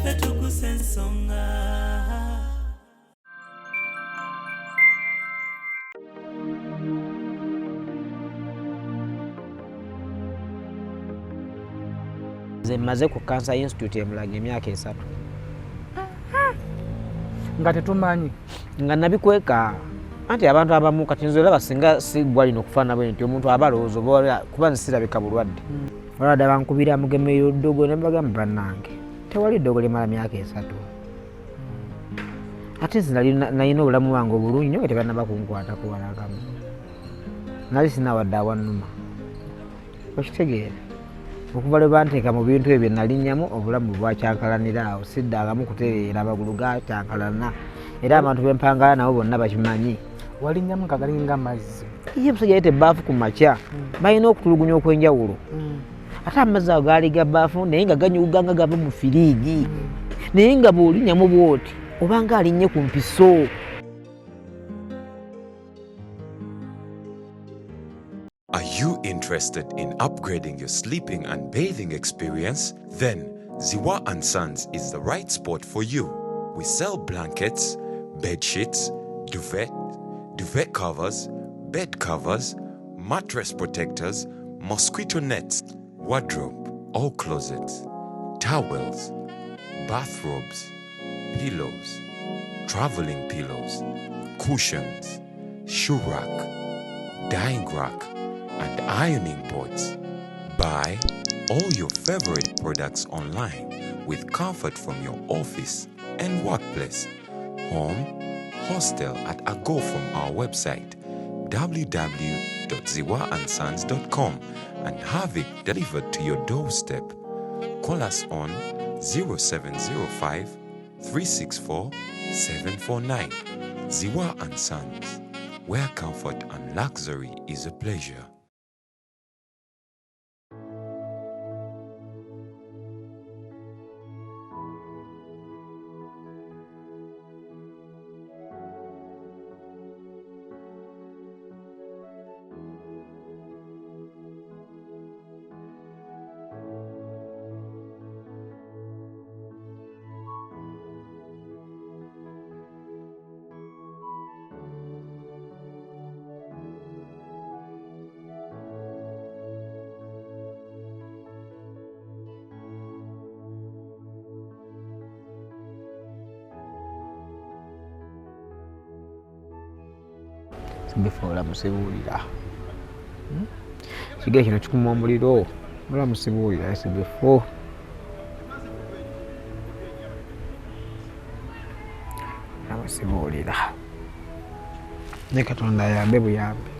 naffe Tuggussa Enssonga. Maze ku Cancer Institute emulanga emyaka 3. Nga tetumanyi nga nabikweka anti abantu abamu kati nzola basinga sigwalino kufana bwe nti omuntu abaloozo kuba nsirabika bulwadde. Olwadde bankubira Mugema y'oddogo ne bagamba bannange tewali ddogo limala myaka 3. Ate nalina obulamu bwange obulungi naye tebannaba kunkwata kuwalakamu. Nali sinawadde awannuma. Okitegeera okuva lwe banteeka mu bintu ebyo nalinnyamu obulamu bwakyankalanira awo siddagamu kutereera amagulu gakyankalana era abantu bempangala nabo bonna bakimanyi. Walinnyamu nga galinga amazzi. Ye musajja yete ebbaafu ku makya balina okutulugunya okwenjawulo. Ate amazzi ago gaali ga bbaafu naye nga ganyuga nga gava mu firiigi naye nga bw'olinnyamu bw'oti obanga alinnye ku mpiso. Are you interested in upgrading your sleeping and bathing experience? Then Ziwa & Sons is the right spot for you. We sell blankets, bed sheets, duvet covers, bed covers, mattress protectors, mosquito nets, wardrobe, all closets, towels, bathrobes, pillows, traveling pillows, cushions, shoe rack, dyeing rack, and ironing boards. Buy all your favorite products online with comfort from your office and workplace, home, hostel at a go from our website www.ziwaandsons.com and have it delivered to your doorstep. Call us on 0705 364 749. Ziwa & Sons, where comfort and luxury is a pleasure. SB4 lwebamusibuulira. Kiga kino kikuma omuliro lwebamusibuulira SB4. Lwebamusibuulira. Ne Katonda ayambe buyambe.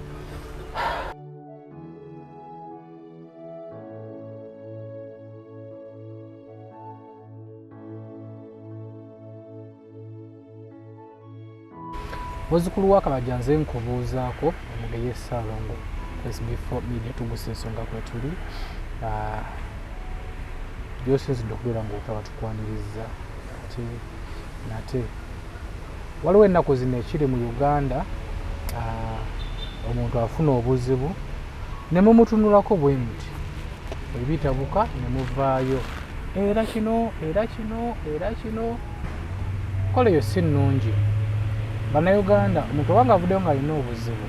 Muzzukulu wa Kabajja nze nkubuuzaako Omugeye Ssaalongo SB4 Media Tuggussa Enssonga kwe tuli. Byosinzidde okubeera ng'okaba tukwaniriza nate waliwo ennaku zino ekiri mu Uganda omuntu afuna obuzibu ne mumutunulako bwe muti ebitabuka ne muvaayo era kino kola eyo si nnungi. Bannayuganda omuntu obanga avuddeyo nga alina obuzibu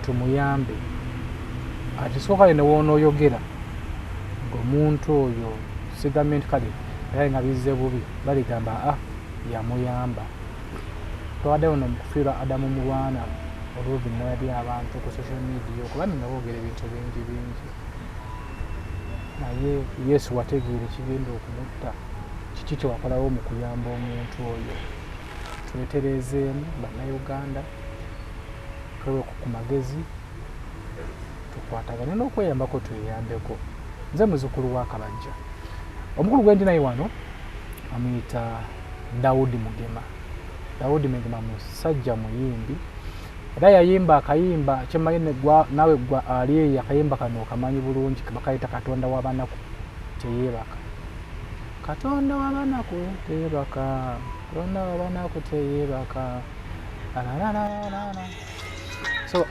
tumuyambe. Ati sooka ne woonooyogera ng'omuntu oyo sigament kale era nga bizze bubi baligamba yamuyamba. Twawaddeyo nomukufiirwa Adamu Mulwana olw'ebinooya by'abantu ku social media okuba nga boogera ebintu bingi naye Yesu wategeera ekigenda okumutta kiki kyewakolawo mu kuyamba omuntu oyo. Twetereezeemu bannayuganda tweweku ku magezi tukwatagane n'okweyambako tweyambeko. Nze muzzukulu wa Kabajja. Omukulu gwe ndi naye wano amuyita Daudi Mugema. Daudi Mugema musajja muyimbi era yayimba akayimba kyemanyi nawe ali akayimba kano okamanyi bulungi bakayita Katonda w'abanaku teyeebaka. Katonda w'abanaku teyeebaka. Katonda w'abanaku teyeebaka. So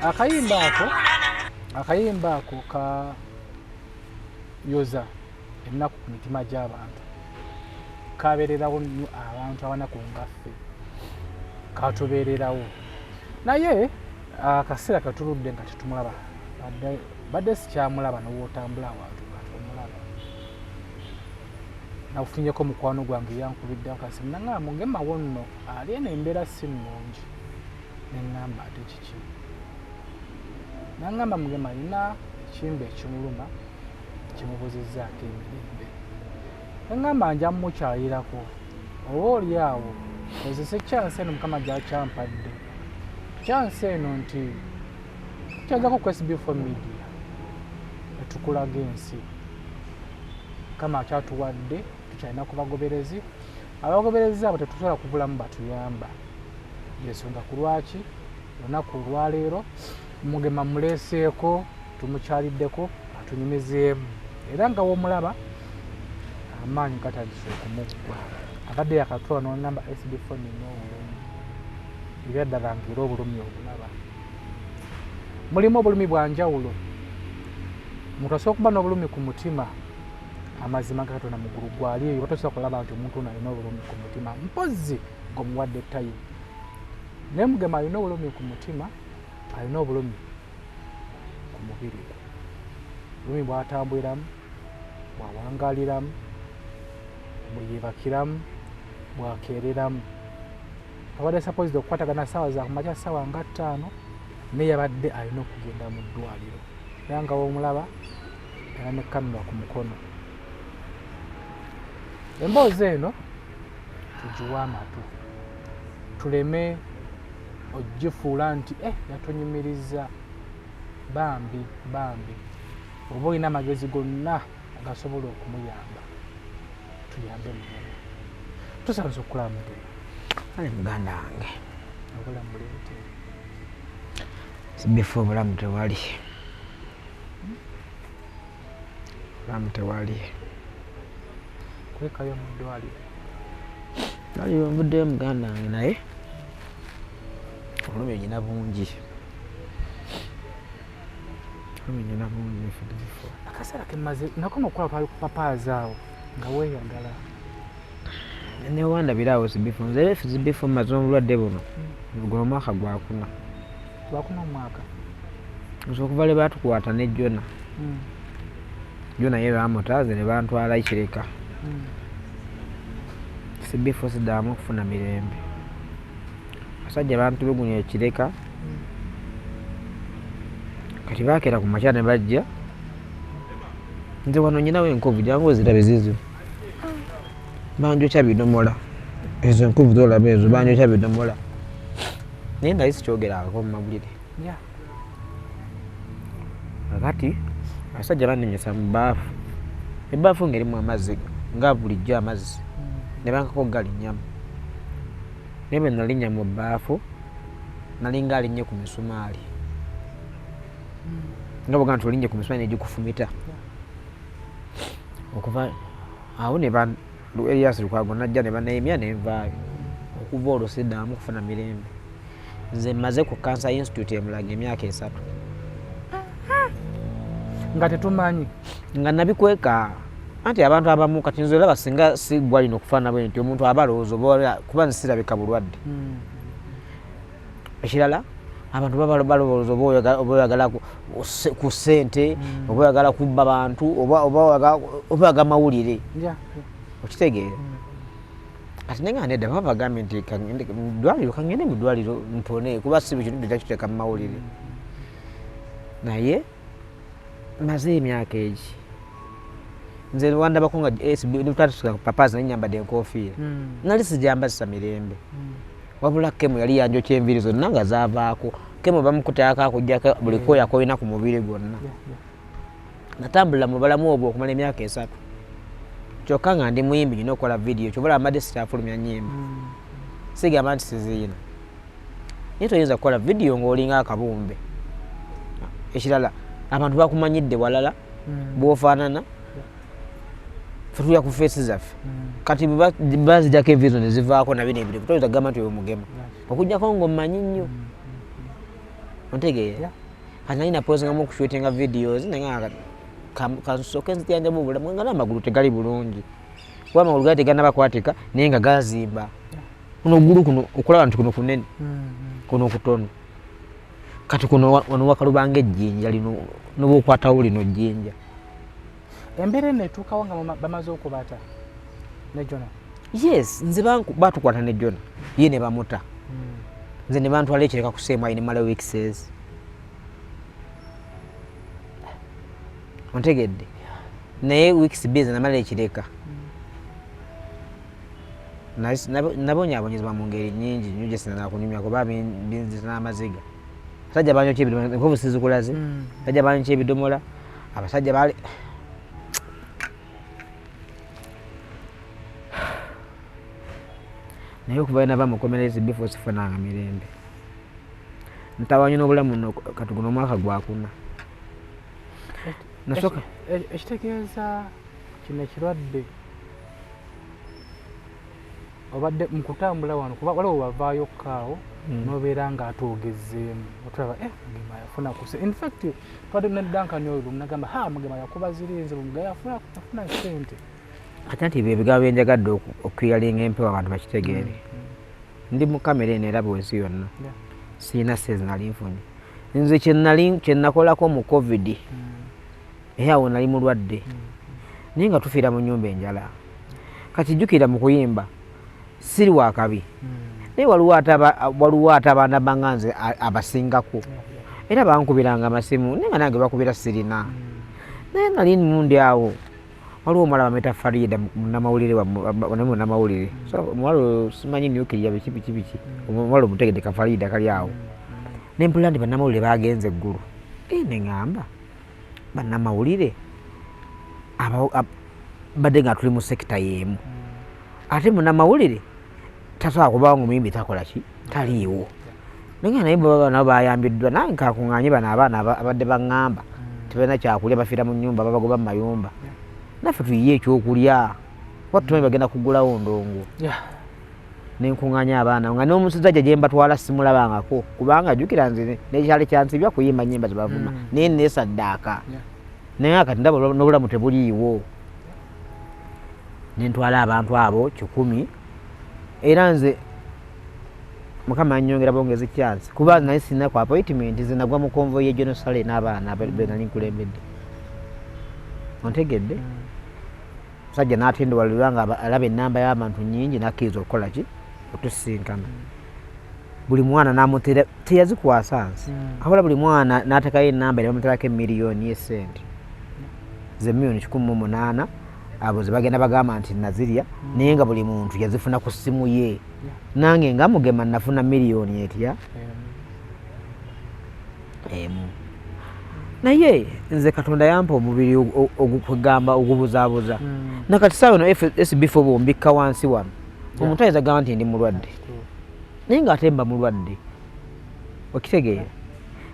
akayimba ako ka yoza ennaku ku mitima gy'abantu kabererawo nnyo abantu abanaku ngaffe katubererawo naye akaseera katuludde nga tetumulaba badde sikyamulaba n'owootambula awantu nga tomulaba nakufunyeko mukwano gwange yankubidde akasi nangamba Mugemawo nno ali eno embeera si nnungi neŋŋamba ate kiki nangamba Mugema alina ekimbe ekimuluma kimubuzizzaako emirembe neŋŋamba nja mmukyalirako oba oli awo kozesa ekyansi eno Mukama gy'akyampadde kyansi eno nti tukyazako ku SB4 Media netukulaga ensi Mukama akyatuwadde tukyalina ku bagoberezi abagoberezi abo tetusobola kubulamu batuyamba yensonga ku lwaki olunaku olwaleero Mugema muleeseeko tumukyaliddeko atunyumizeemu era nga womulaba amaanyi gatandise okumuggwa akadde yakatula n'onamba SB4 nina obulumi era ddala ng'era obulumi obulaba mulimu obulumi bwa njawulo omuntu asobola okuba n'obulumi ku mutima amazima ga Katonda muggulu gwali eyo tosobola kulaba nti omuntu ono alina obulumi ku mutima mpozzi ng'omuwadde ttayimu naye Mugema alina obulumi ku mutima alina obulumi ku mubiri obulumi bw'atambuliramu bw'awangaaliramu bweyeebakiramu bwakeereramu abadde supposed okukwatagana ssaawa za kumakya ssaawa nga 5 naye yabadde alina okugenda mu ddwaliro era nga womulaba era ne kamera ku mukono emboozi eno tugiwa amatu tuleme ogifuula nti yatunyumiriza bambi oba olina amagezi gonna agasobola okumuyamba tuyambe Mugema tusabaza okulaba Mugema ali muganda wange obulamu buleete SB4 obulamu tewali obulamu tewali kwekayo mu ddwaliro ali mbuddeyo muganda wange naye obulumi nyina bungi akaseera kemaze nakoma okukola twali ku papaazi awo nga weeyagala newandabiraawo SB4 nze SB4 maze obulwadde buno guno omwaka gwakuna omwaka okuva lwe batukwata ne Jona Jona ye bamutaaze ne bantwala Ikireka SB4 siddamu okufuna mirembe abasajja bantulugunya Ekireka kati bakeera ku makya ne bajja nze wano nyinawo enkovu jangu ozirabe zizo banjokya bidomola ezo enkovu zolaba ezo banjokya bidomola naye nga sikyogeraako mu mawulire kakati abasajja banenyesa mu bbaafu ebbaafu ng'erimu amazzi nga bulijjo amazzi ne bankako galinyamu naye bwe nalinnya mu bbaafu nalinga alinnye ku misumaali nga bwoga nti olinnye ku misumaali negikufumita okuva awo ne Elias Lukwago najja ne banayimya nenvaayo okuva olwo siddamu kufuna mirembe nze mmaze ku Cancer Institute emulaga emyaka 3 nga tetumanyi nga nabikweka anti abantu abamu kati nze olaba singa si gwalina okufaana bwe nti omuntu aba alowooza kuba nsirabika bulwadde ekirala abantu balowooza oba oyagala ku ssente oba oyagala kubba bantu oba oyagala mawulire okitegeera kati nenga nedda baba bagambye nti kangende mu ddwaliro mpone kuba si buli kintu takiteeka mu mawulire naye maze emyaka egi nze wandabako nga SB papaazi nenyambadde enkofiira nali sijambazisa mirembe wabula Kemo yali yanjokya enviiri zonna nga zaavaako Kemo bamukutaako akujjako buli kooya koolina ku mubiri gwonna natambulira mu balamu obwo okumala emyaka 3 kyokka nga ndi muyimbi nina okukola vidiyo kyobula amadde sikyafulumya nnyimba sigamba nti siziina naye toyinza kukola vidiyo ng'olinga akabumbe ekirala abantu bakumanyidde walala bwofaanana fetuya ku feesi zaffe kati bazijjako enviizo ne zivaako nabino ebirevu toyinza kugamba nti oyo Mugema okujjako ng'omanyi nnyo ontegeera kati nalina pozingamu okushootinga videos naye kansooke nzijanjamu obulamu nga n'amagulu tegali bulungi kuba amagulu gaali tegannabakwatika naye nga gazimba kuno ogulu kuno okulaba nti kuno kunene kuno kutono kati kuno wano wakalubanga ejjinja lino noba okwatawo lino jjinja. Embeera eno etuukawo nga bamaze okubaata ne Jona? Yes, nze batukwata ne Jona ye ne bamuta nze ne bantwala ekireka ku seemayi ne mala weeks ontegedde naye weeks beze namala ekireka nabonyaabonyezebwa mu ngeri nnyingi nnyo gye sinanakunyumya kuba binzisa n'amaziga. Abasajja banyokya ebidomola enkovu sizikulaze abasajja banyokya ebidomola abasajja baali naye okuva ena bamukomereza SB4 sifunanga mirembe ntawanyo n'obulamu kati guno omwaka gwakuna nasooka ekitegeeza kino ekirwadde obadde mu kutambula wano kuba waliwo wavaayo kaawo nobeera ng'ate ogezeemu otulaba Mugema yafuna kuse. In fact twadde neddankani oyo nagamba Mugema yakuba zirinze Mugema yafuna sente ate nti ebigambo byenjagadde okwiyalinga empewo abantu bakitegeere. Ndi mu kamera eno eraba ensi yonna siina seze nali nfunye nze kyenakolako mu covid awo nali mulwadde naye nga tufiira mu nnyumba enjala kati jjukira mu kuyimba siri wakabi naye waliwo ate abaana banga nze abasingako era bankubiranga amasimu naye nga nange bakubira sirina naye nali mundi awo waliwo omuwala bamwita Farida munnamawulire omuwala simanyi nyukirya biki omuwala omutegedde ka Farida kali awo nempulira nti bannamawulire bagenze eggulu neŋŋamba bannamawulire badde nga tuli mu sekita y'emu ate munnamawulire tasobola kubawo nga omuyimbi takola ki taliiwo naye nabo bayambiddwa nange nkakuŋŋaanye bano abaana abadde baŋŋamba tebalina kyakulya bafiira mu nnyumba babagoba mu mayumba naffe tuyiye ekyokulya kuba tumanyi bagenda kugulawo ndongo nenkuŋŋaanya abaana nga n'omusajja gye mbatwala simulabangako kubanga jjukira nze nekyali kyansibya kuyimba nnyimba zebavuma naye neesaddaaka naye kati ndaba n'obulamu tebuliiwo nentwala abantu abo 100 era nze Mukama yannyongera bongezi chance kuba naye sina ku appointment nze nagwa mu convoy y'egenosale n'abaana benali nkulembedde ontegedde sajja n'atendewalirwa nga alaba ennamba y'abantu nnyingi n'akkiriza okukola ki otusinkana buli mwana n'amutera teyazikwasa nsi ahola buli mwana n'atekayo ennamba ne bamuterako emiliyoni y'esente ze miliyoni 18 abo ze bagenda bagamba nti nazirya naye nga buli muntu yazifuna ku ssimu ye nange nga Mugema nafuna miliyoni etya emu naye nze Katonda yampa omubiri ogukugamba ogubuzaabuza nakati saawa no SB4 bombikka wansi wano omuntu ayinza gamba nti ndi mulwadde naye ng'ate mba mulwadde okitegeera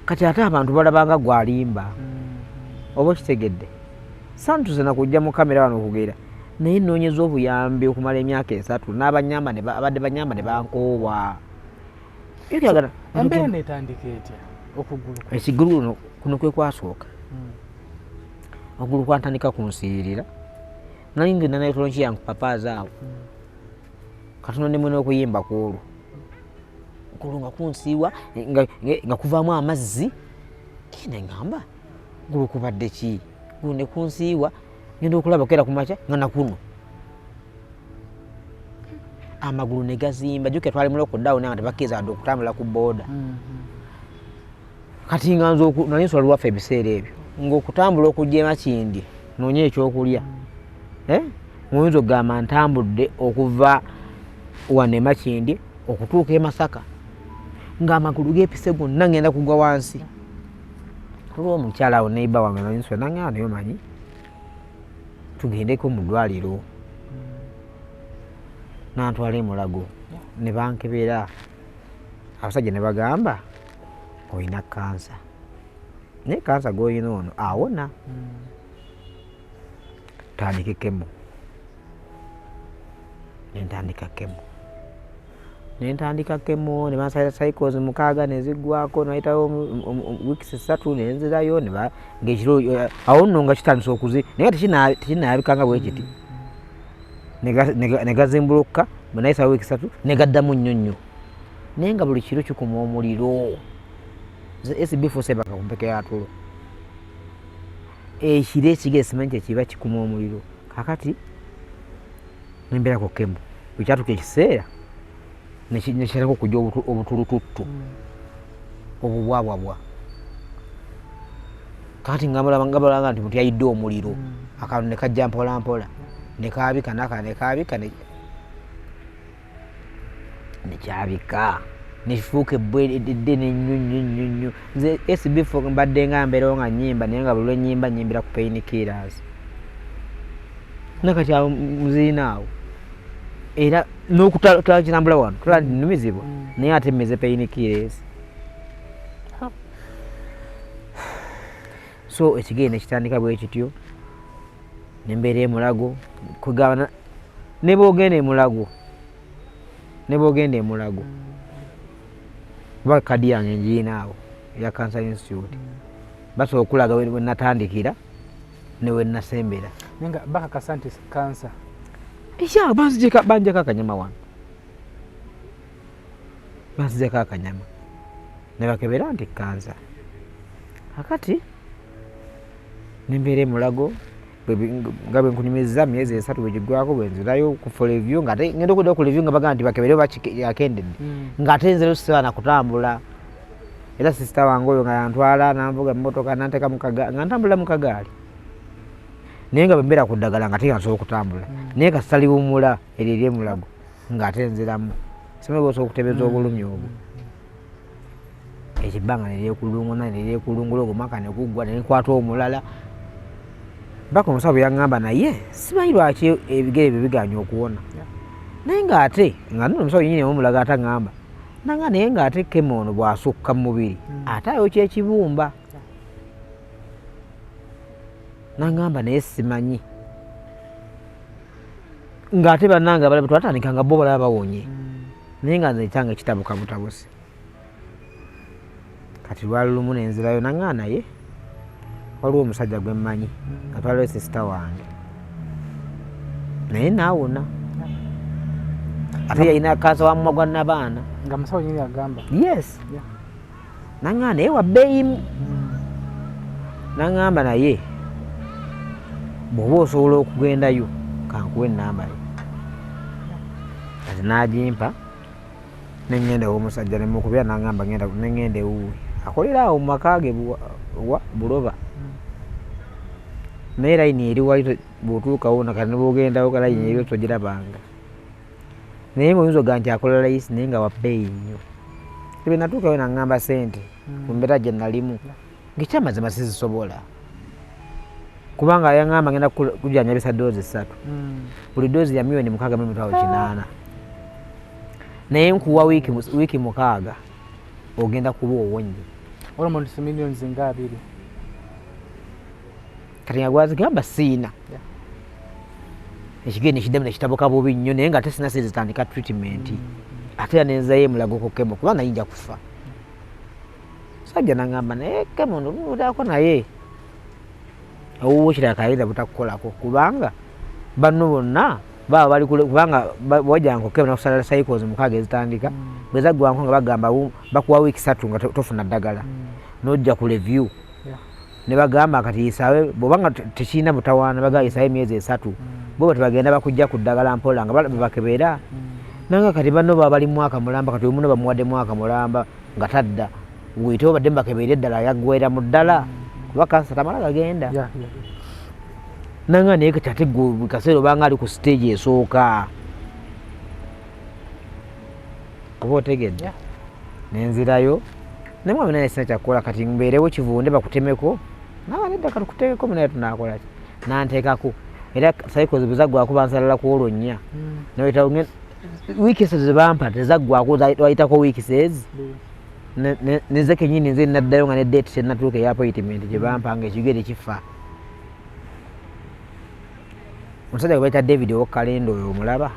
kati ate abantu balabanga gwalimba oba okitegedde santuze nakujja mu kamera wano okugeera naye nnoonyeza obuyambi okumala emyaka 3 n'abanyamba abadde banyamba ne bankoowa embeera netandika etya okugulu ekigulu kuno kwe kwasooka okugulu kwantandika kunsiirira nali ngenda naye tolonki yange papaaza awo katono ne mwene okuyimba kwolwo okugulu nga kunsiiwa nga kuvaamu amazzi neŋŋamba gulu kubadde ki gulu ne kunsiiwa ngenda okulaba kera kumakya nga nakuno amagulu ne gazimba jjuke twali mu lockdown nga tebakkiriza wadde okutambula ku booda kati nga nze nali nsula lwaffe ebiseera ebyo ng'okutambula okujja emakindi noonye ekyokulya muyinza okugamba ntambudde okuva wano emakindi okutuuka e Masaka ng'amagulu geepise gonna ngenda kugwa wansi olwo omukyala awo neiba wange nali nsula nangamba naye omanyi tugendeko mu ddwaliro nantwala e Mulago ne bankebera abasajja ne bagamba oyina kansa naye kansa g'oyina ono awona tandika kemo nentandika kemo ne bansalira cycles 6 neziggwako nayitawo weeks 3 nenzirayo ng'ekiro awo nno nga kitandisa okuzi naye tekinayabikanga bwe kiti negazimbuluka bwe nayisa wiiki 3 negaddamu nnyo naye nga buli kiro kikuma omuliro. SB4 sebaka ku mpeke ya tulo ekiro ekigere simanyi kyekiba kikuma omuliro. Kakati nembeera ku kemo ekyatuka ekiseera nekirako okujja obutulututtu obubwabwabwa. Kakati ngabalanga nti mutu yayidde omuliro akantu ne kajja mpolampola nekaabika naka nekaabika nekyabika nekifuuka eddene nnyo. Nze SB4 mbadde nga mbeerawo nga nnyimba naye nga buli lwennyimba nnyimbira ku painkillers nakati awo muziina awo era n'okutwala kirambula wano tulaba nti nnumizibwa naye ate mmeze painkillers. So ekigere nekitandika bwe kityo nembeera emulago kugabana ne bwogenda emulago kuba kadi yange ngiina awo eya Cancer Institute basobola okulaga we natandikira ne we nasembera. Nenga bakakasa nti kansa banjeko akanyama wano banzijeko akanyama ne bakebera nti kansa. Kakati nembeera emulago nga bwe nkunyumiriza myezi 3 bwe giggwako bwe nzirayo ku review nga ate ngenda okudda ku review nga bagamba nti bakebere bakendedde ng'ate nzirayo sisaana kutambula. Era sisita wange oyo nga yantwala nanvuga emmotoka nanteeka nga ntambula mu kagaali naye nga bwe mbeera ku ddagala nga ate nsobola okutambula naye kasita liwumula eryo ery'emulago ng'ate nziramu simanyi bwosobola okutebeeza obulumi obwo. Ekibbanga neryekulunguna neryekulungula ogumaka neguggwa nenkwata omulala mpaka omusawo bwe yaŋŋamba naye simanyi lwaki ebigere bye biganya okuwona naye ng'ate nga nno omusawo yennyini omulaga ate aŋŋamba nanga naye ng'ate kemo ono bw'asukka mu mubiri ate ayokya ekibumba. Naŋŋamba naye simanyi ng'ate bannange abalala twatandika nga bo balaba bawonye naye nga nze ekyange kitabuka butabuse. Kati lwali lumu nenzirayo naŋŋaa naye waliwo omusajja gwe mmanyi nga twaliwo sisita wange naye naawona ate yalina kansa wa mumwa gwa nabaana nga musawo nyini agamba yes naŋŋaa naye wabbeeyimu naŋŋamba naye bw'oba osobola okugendayo kankuwa ennamba ye. Kati n'agimpa neŋŋenda ew'omusajja nemukubira naŋŋamba neŋŋenda ewuwe akolera awo mu maka ge Buloba naye layini eri wali bw'otuukawo nakati nebwogendawo layini eri togirabanga naye oyinza oga nti akola layisi naye nga wabbeeyi nnyo. Bwe natuukayo naŋŋamba sente ku mbeera gye nalimu ng'ekyamazima sizisobola kubanga yaŋŋamba ngenda kujanjabisa doozi 3 buli doozi ya $6,800 naye nkuwa wiiki 6 ogenda kuba owonye almost millions nga 2. Kati nga gwazigamba siina ekigere nekiddamu nekitabuka bubi nnyo naye nga ate sina sizitandika treatment ate era nenzayo emulago ku kemo kubanga yinja kufa. Sajja naŋŋamba naye kemo nobudako naye owuwo kirala kayinza butakukolako kubanga banno bonna baba bali kubanga bwojjangu kemo nakusala cycles 6 ezitandika bwe zaggwanko nga bagamba bakuwa wiiki 3 nga tofuna ddagala n'ojja ku review ne bagamba kati yisawe bw'obanga tekirina butawaana bagamba yisawe emyezi 3 bo tebagenda bakujja ku ddagala mpola nga bakebeera nanga kati banno baba bali mwaka mulamba kati omuno bamuwadde mwaka mulamba nga tadda wuyite obadde mbakebeera eddala yaggweera mu ddala kuba kansa tamala gagenda nanga naye kati ate gwe kaseera obanga ali ku stage esooka oba otegedde nenzirayo nemwami naye sina kyakukola kati mbeerewo kivunde bakutemeko naga nedda kati kuteekeko munaye tunakola ki nanteekako era cycles bwe zaggwako bansalalaku olwo 4 neweta wiiki ezo zebampa tezaggwako wayitako wiiki sezi neze kenyini nze naddayo nga ne date tenatuuka eya appointment gye bampanga ekigere kifa. Omusajja gwe bayita David ow'Kalenda oyo omulaba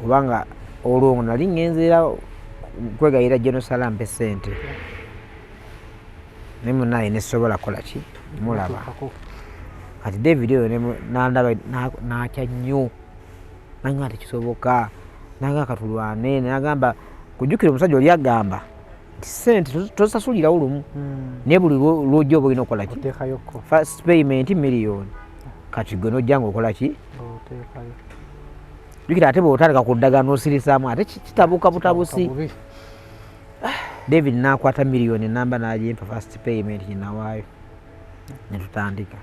kubanga olwo nali ngenzera kwegayira Jenosala ampe ssente naye munnaye nesobola kola ki mulaba kati David oyo nandaba nakya nnyo nanga tekisoboka nanga katulwane nagamba kujjukira omusajja oli agamba nti ssente tosasulirawo lumu naye buli lwojja oba olina okukola ki first payment million kati gwe nojja nga okola ki jjukira ate bw'otandika ku ddagala n'osirisaamu ate kitabuka butabusi David nakwata miliyoni namba n'agimpa first payment ginawaayo ne tutandika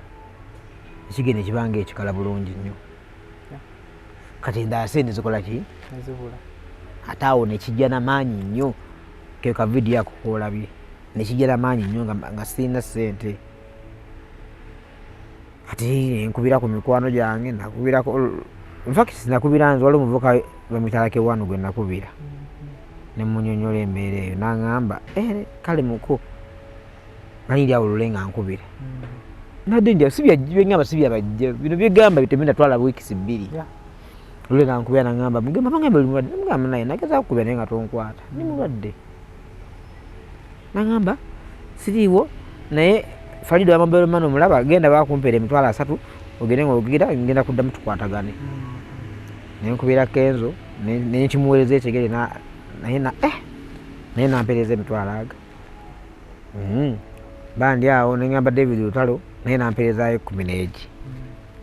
ekigenda ekibanga ekikala bulungi nnyo kati endala sente zikola ki ate awo nekijja n'amaanyi nnyo keka vidiyo ako koolabye nekijja n'amaanyi nnyo nga sirina ssente ate nkubira ku mikwano gyange nakubirako infact sinakubira nze wali omuvuka bamutalake wano gwe nakubira ne munyonyola embeera eyo n'aŋŋamba kale muko nalindi awo lule nga nkubira nadde nja sibyaŋŋamba sibyabajja bino byegamba bitemenda twala wiikisi 2 lule nankubira naŋŋamba Mugema bangambe oli mulwadde namugamba naye nageza kukubira naye nga tonkwata ndi mulwadde naŋŋamba siriiwo naye Falido amambero mano mulaba genda bakumpeera emitwalo 3 ogende ng'ogira ngenda kuddamu tukwatagane naye nkubira Kenzo nekimuweereza ekigere naye nampeereza emitwalo aga bandi awo neŋŋamba David Lutalo naye nampeerezaayo 10 n'egi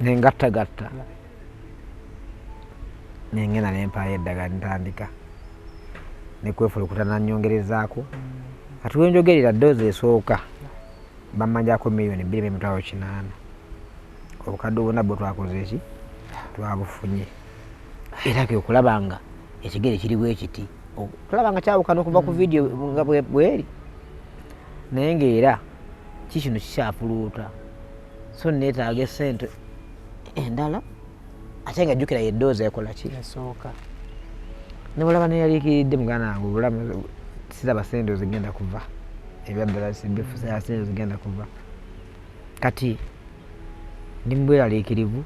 nengattagatta nengenda nempaayo eddagala ntandika nekwefulukuta nanyongerezaako kati wenjogerera doozi esooka bamanjako miliyoni 2.8 obukadde obwonna bwe twakoze eki twabufunye era ke okulaba nga ekigere kiri bwe kiti tulaba nga kyawukana okuva ku vidiyo nga bweri naye ngaera kikino kikyafuluuta so neetaaga essente endala ate nga jjukira yeddoozi ekola ki esooka ne bulaba neyaliikiridde muganda wange obulamu siraba sente zigenda kuva ebyaddala SB4 sente zigenda kuva kati ndi mubweraliikirivu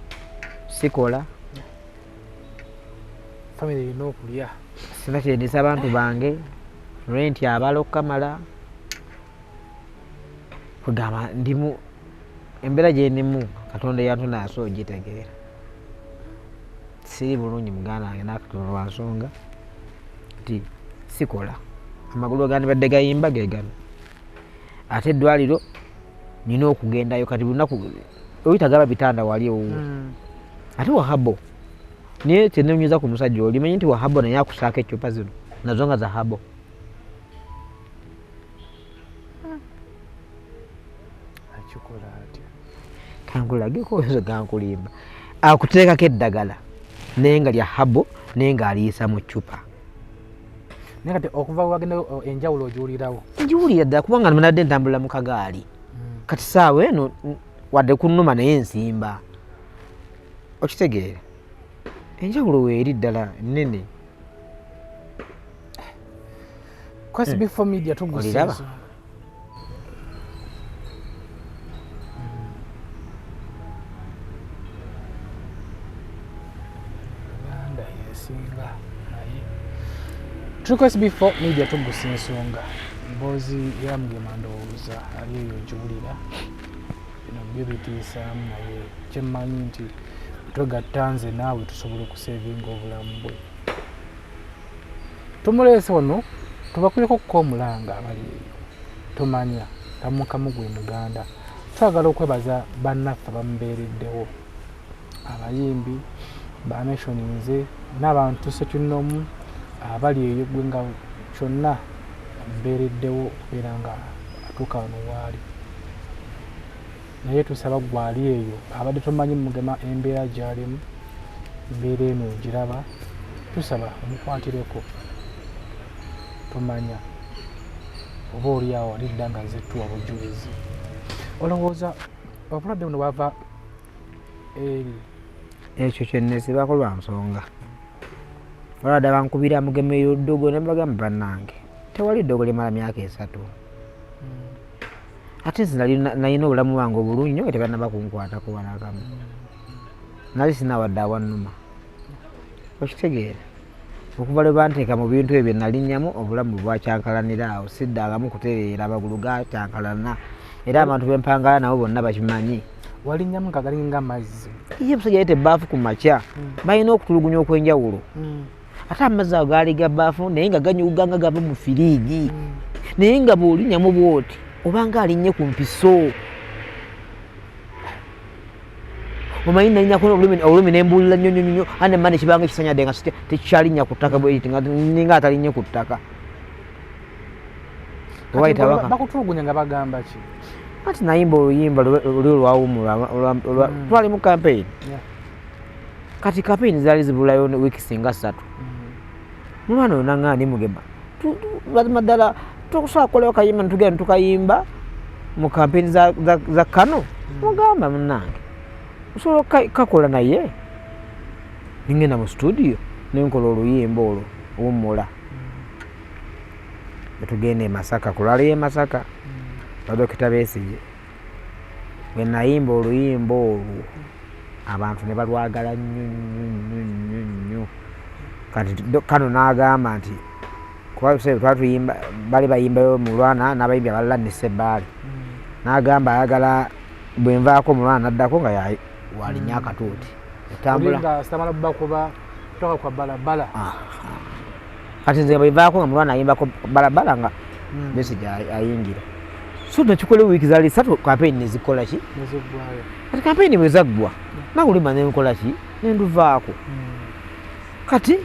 sikola family erina okulya sina kyendisa abantu bange renti abala okukamala kugamba ndimu embeera gyendimu Katonda yantona aso ogitegeera siri bulungi muganda wange nakatono lwa nsonga nti sikola amagulu gandi badde gayimba gegano ate eddwaliro nina okugendayo kati lunaku oyitagaba bitanda wali owo ate wahabo naye kyenenyumiza ku musajja oli manyi nti wahabo naye akusaako ecupa zino nazo nga zahabo akikola atya kankulageko ezo gankulimba akuteekako eddagala naye nga lya habo naye nga aliisa mu cupa naye kati okuva wagenda enjawulo ogiwulirawo ngiwulira ddala kubanga nadde ntambulira mu kagaali kati saawa eno wadde kunnuma naye nsimba okitegeera enjawulo weeri ddala nnene ku SB4 Media Tuggussa tuli ku SB4 Media Tuggussa Enssonga mboozi ya Mugema ndowooza ali eyo ogiwulira bino byo bitiisaamu naye kyemmanyi nti twegatta nze naawe tusobole okuseevinga obulamu bwe tumuleese wano tubakuleko okuka omulanga abali eyo tumanya tamukamu gwe muganda twagala okwebaza bannaffe bamubeereddewo abayimbi banationinze n'abantu sekinnomu abali eyo gwe nga kyonna mbeereddewo okubeera nga atuuka wano waali naye tusaba gwali eyo abadde tomanyi Mugema embeera gy'alimu embeera eno ogiraba tusaba omukwatireko tumanya oba oli awo alidda nga zettuwa bujulizi olowooza obulwadde buno bwava eri ekyo kyennesibako lwa nsonga olwadde bankubira Mugema eyo ddogo ne bagamba bannange tewali ddogo limala myaka 3 ate nze nalina obulamu bwange obulungi nnyo nga tebannaba kunkwatako walakamu nali sinawadde awannuma okitegeera okuva lwe banteeka mu bintu ebyo nalinnyamu obulamu bwakyankalanira awo siddangamu kutereera amagulu gakyankalana era abantu bempangala nabo bonna bakimanyi walinnyamu nga galinga mazzi ye musajja yete baafu ku makya balina okutulugunya okwenjawulo ate amazzi ago gaali ga baafu naye nga ganyuga nga gava mu firiigi naye nga bw'olinnyamu bw'oti obanga alinnye ku mpiso omanyi nalinyako olulimi nembuulira nnyo ane mane ekibanga ekisanyadde nga tekikyalinnya ku ttaka ninga atalinnye ku ttaka bakutulugunya nga bagamba ki ati nayimba oluyimba luli olwawumula twali mu campaign kati campaign zaali zibulayo wiiki singa 3 mulwana oyo naŋŋaani Mugema mazima ddala tokusobola kukolewo kayimba netugenda netukayimba mu campaign za Kano mugamba munnange osobola kakola naye ningenda mu studio nenkola oluyimba olwo owummula netugenda e Masaka kulwalayo e Masaka Dr. Besigye bwe nayimba oluyimba olwo abantu ne balwagala nnyo kati Kano n'agamba nti twatuyimba bali bayimbayo mulwana n'abayimbi abalala ne Sebbaali n'agamba ayagala bwe nvaako mulwana naddako nga walinnya akatuuti etambula sitamala bakuba kutoka kwa balabala kati nze bwe nvaako nga mulwana ayimbako balabala nga Besigye ayingira so nakikola wiiki zaali 3 kampeyini nezikola ki kati kampeyini bwe zaggwa nagulima nenkola ki nenduvaako kati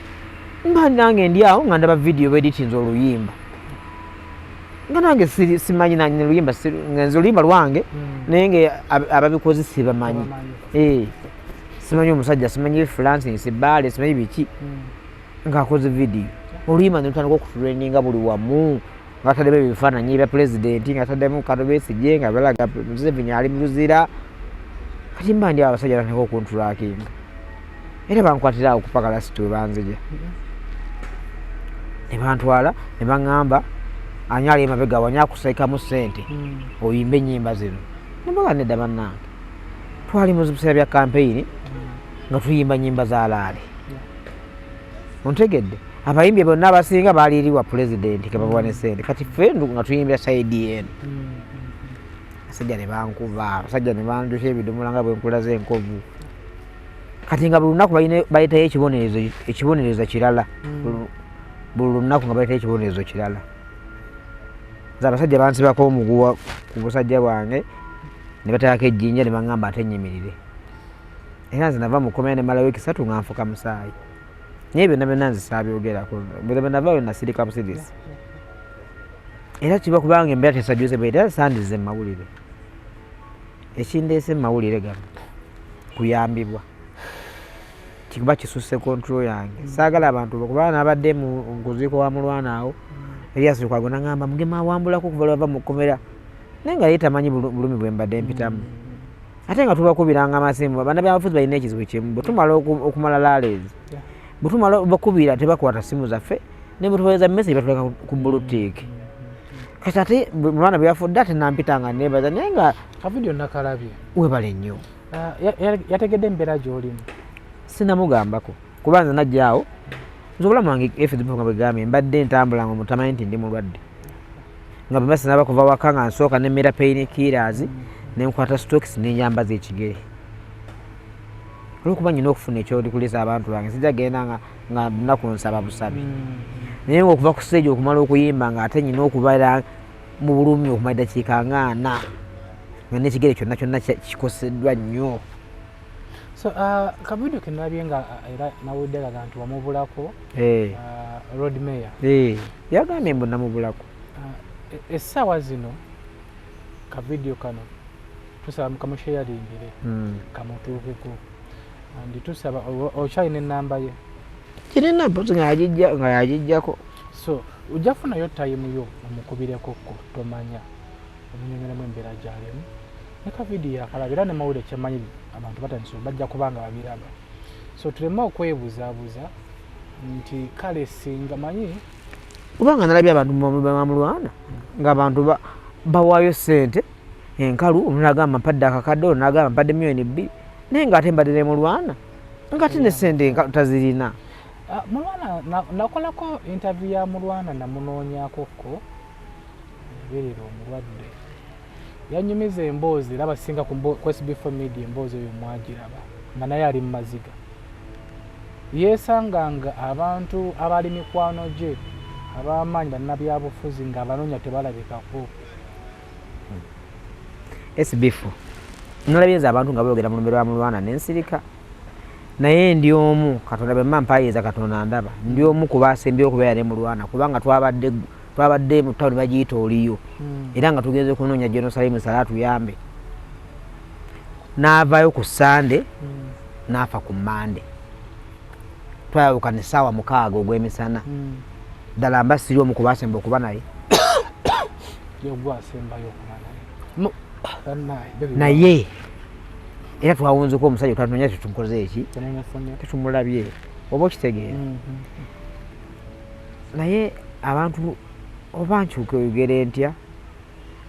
mba nange ndi awo nga ndaba vidiyo beditinza oluyimba nga nange simanyi nanye luyimba ngenze oluyimba lwange naye nga ababikozi sibamanyi simanyi omusajja simanyi Francis Sebbaali simanyi biki ng'akoze vidiyo oluyimba netutandika okutuleninga buli wamu ngataddemu ebifaananyi bya pulezidenti ngataddemu Kato Besigye nga balaga Museveni ali mu luzira kati mba ndi abasajja batandika okuntulakinga era bankwatira awo kupaka lasiti webanzija ne bantwala ne baŋŋamba ani ali emabega wanya akusaikamu ssente oyimbe ennyimba zino ne mbaga nedda bannange twali mu biseera bya kampeyini nga tuyimba nnyimba za laale ontegedde abayimbi bonna abasinga baali eri wa pulezidenti kebabawa ne ssente kati ffe nga tuyimbira saidi eno abasajja ne bankuba abasajja ne bandusha ebidomola nga bwenkulaza enkovu kati nga buli lunaku bayitayo ekibonerezo kirala buli lunaku nga bayitayo ekibonerezo kirala nze abasajja bansibako omuguwa ku busajja bwange ne bateekako ejjinja ne baŋŋamba ate nyimirire era nze nava mu komera ne mala wiiki 3 nga nfuka musaayi naye byonna byonna nze saabyogerako bwe navaayo nasirika busirisi era kiba kubanga embeera tesajjuze bwete era sandize mu mawulire ekindeese mu mawulire gano kuyambibwa kikuba kisusse kontrol yange saagala abantu kubanga nabadde mu nkuziiko wa mulwana awo Erias Lukwago n'aŋŋamba Mugema awambulako okuva lwava mu kkomera naye nga ye tamanyi bulumi bwe mbadde mpitamu ate nga tubakubiranga amasimu bannabyabufuzi balina ekizibu kimu bwe tumala okumala laaleezi bwe tumala bakubira tebakwata simu zaffe ne bwe tubaweereza message batuleka ku buluutiiki kati ate mulwana bwe yafudde ate nampitanga neebaza naye nga kavidiyo nakalabye webale nnyo yategedde embeera gy'olimu sinamugambako kuba nze najja awo nze obulamu wange Facebook nga bwegambye mbadde ntambula nga mutamanyi nti ndi mulwadde nga bwe sinaba kuva waka nga nsooka nemmera pain killers nenkwata stokes nenyambaza ekigere olwokuba nyina okufuna ekyolikulisa abantu bange sijja genda nga nnaku nsaba busabi naye ngaokuva ku stage okumala okuyimba nga ate nyina okubeera mu bulumi okumala eddakiika 40 nga n'ekigere kyonna kyonna kikoseddwa nnyo so kavidiyo kenalabye nga era nawulidde kaga nti wamubulako road mayor yagambye mbu namubulako essaawa zino kavidiyo kano tusaba mukamusheyaringire kamutuukeko ndi tusaba okyalina enamba ye kirina mpozi nga yagijjako so ojja kufunayo tayimu yo omukubireko tomanya omunyonyolamu embeera gyalimu ne kavidiyo yakalaba era ne mawulire kyemanyi abantu batandise bajja kubanga babiraba so tuleme okwebuzaabuza nti kale singa manyi kubanga nalabye abantu bamulwana ng'abantu bawaayo ssente enkalu omuntu agamba mpadde akakadde ono agamba mpadde $2,000 naye ng'ate mbadde ne mulwana ng'ate ne ssente enkalu tazirina mulwana nakolako interview ya mulwana namunoonyakokko berera omulwadde yanyumiza emboozi laba singa ku SB4 Media emboozi oyo mwagiraba nga naye ali mu maziga yeesanganga abantu abali mikwano gye ab'amaanyi bannabyabufuzi ng'abanoonya tebalabikako. SB4 nolabyenza abantu nga boogera mu lumbe lwa mulwana n'ensirika naye ndi omu Katonda bwe mpaayiriza Katonda ndaba ndi omu ku baasembyeyo okubeera ne mulwana kubanga twabadde mu ttawuni bagiyita oliyo era nga tugenze kunoonya Jerusalemu Salatu yambe n'avaayo ku Sande n'afa ku Mande twayawukana essaawa 6 ogw'emisana ddala mba siri omu ku baasemba okuba naye naye era twawunzeko omusajja twatunonya tetumukoze eki tetumulabye oba okitegeera naye abantu oba nkyuka oyogere ntya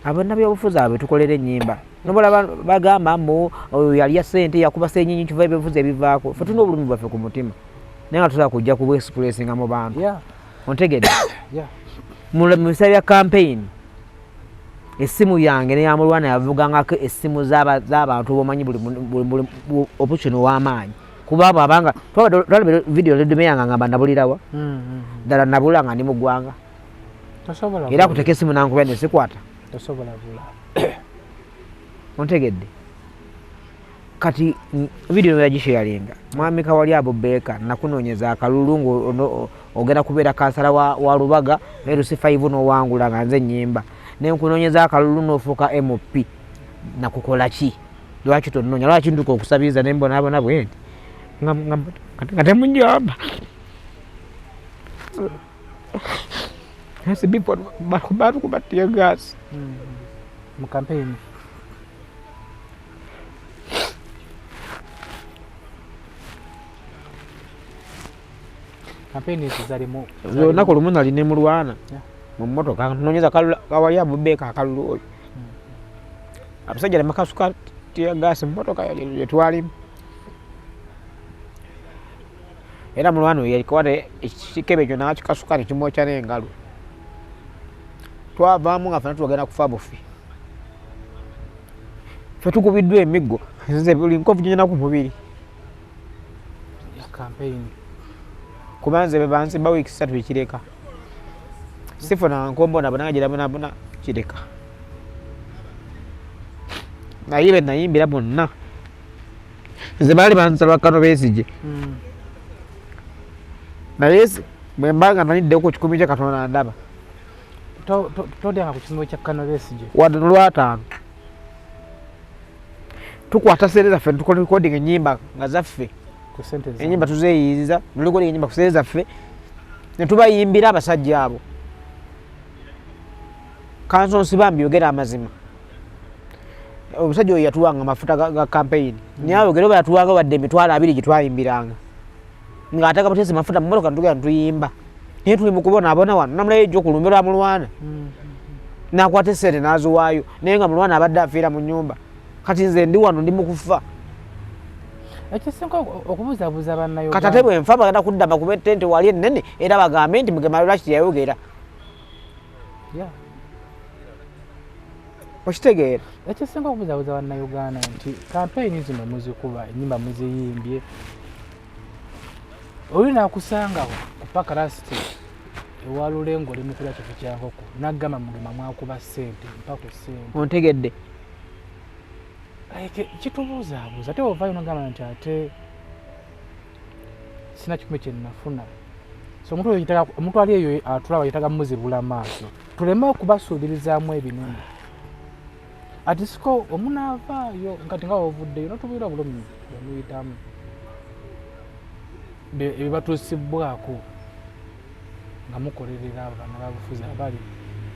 abannabyabufuzi abo betukolera ennyimba nobola bagamba mbu oyo yalya ssente yakuba ssenyinyi kiva ebivuzi ebivaako fe tulina obulumi bwaffe ku mutima naye nga tusobola kujja kubwexpressinga mu bantu ontegedde mu bisale bya campaign essimu yange neyamulwana yavugangako essimu z'abantu bomanyi buli option w'amaanyi kuba abo abanga twalaba video ledume yange ngamba nabulirawa ddala nabula nga ndi mu ggwanga era kuteka essimu nankubya nesikwata ontegedde kati video yagisharinga mwami Kawali abo beka nakunoonyeza akalulu ogenda kubeera kansala wa Lubaga ne Lucy 5 n'owangula nga nze nnyimba nenkunoonyeza akalulu n'ofuuka MP nakukola ki lwaki tonoonya lwaki nduka okusabiriza nembonabona bwe nti nga temunjamba SB4 batukubatiye gaasi mu campaign zalimu olunaku olumu nali ne mulwana mu mmotoka ntunoonyeza Kawali abo beka akalulu oyo abasajja nemakasuka tiya gaasi mu mmotoka yetwalimu era mulwana oyo yalikwata ekikebe ekyo nakikasuka nekimwokya n'engalo twavaamu nga fena tugenda kufa bufi fe tukubiddwa emiggo nze buli nkovu gyonyena ku mubiri kuba nze bebansimba wiiki 3 ekireka sifuna nkombona bonagirabonabona kireka naye be nayimbira bonna nze baali bansaba Kano Besigye naye bwe mbanga naniddewo ku kikumi kya Katonda ndaba todyanga ku kizibu kya Kano Besigye wadde nolwataano tukwata sente zaffe tukola recording ennyimba nga zaffe ennyimba tuzeeyiiriza nulikodinga ennyimba ku sente zaffe ne tubayimbira abasajja abo kanso nsibambi yogera amazima omusajja oyo yatuwanga amafuta ga campaign naye ayogera oba yatuwanga wadde emitwalo 2 gye twayimbiranga ng'ataka butese mafuta mu mmotoka ntugenda tuyimba naye tuli mu kubonaabona wano namulayo ejjo okulumbirwa mulwana nakwata essente n'aziwaayo naye nga mulwana abadde afiira mu nnyumba kati nze ndi wano ndi mu kufa ekisinga okubuuzabuuza bannayo kati ate bwe nfa bagenda kuddamba kuba ettente wali ennene era bagambe nti Mugema lwaki yayogera okitegeera ekisinga okubuuzabuuza bannayuganda nti kampeyini zino muzikuba ennyimba muziyimbye oli naakusangawo ku pakarasiti ewa Lulengo oli mukulya kifu kya nkoko naggamba Mugema mwakuba ssente mpaku ssente ontegedde kitubuuzaabuuza ate ovaayo nogamba nti ate sina kikumi kye nnafuna so omuntu ali eyo atulaba yetaga muzibula maaso tuleme okubasuubirizaamu ebinene ati siko omunaavaayo nkati nga ovuddeyo notubuira bulumi bwemuyitamu ebibatuusibwako nga mukolerera abaana babufuzi abali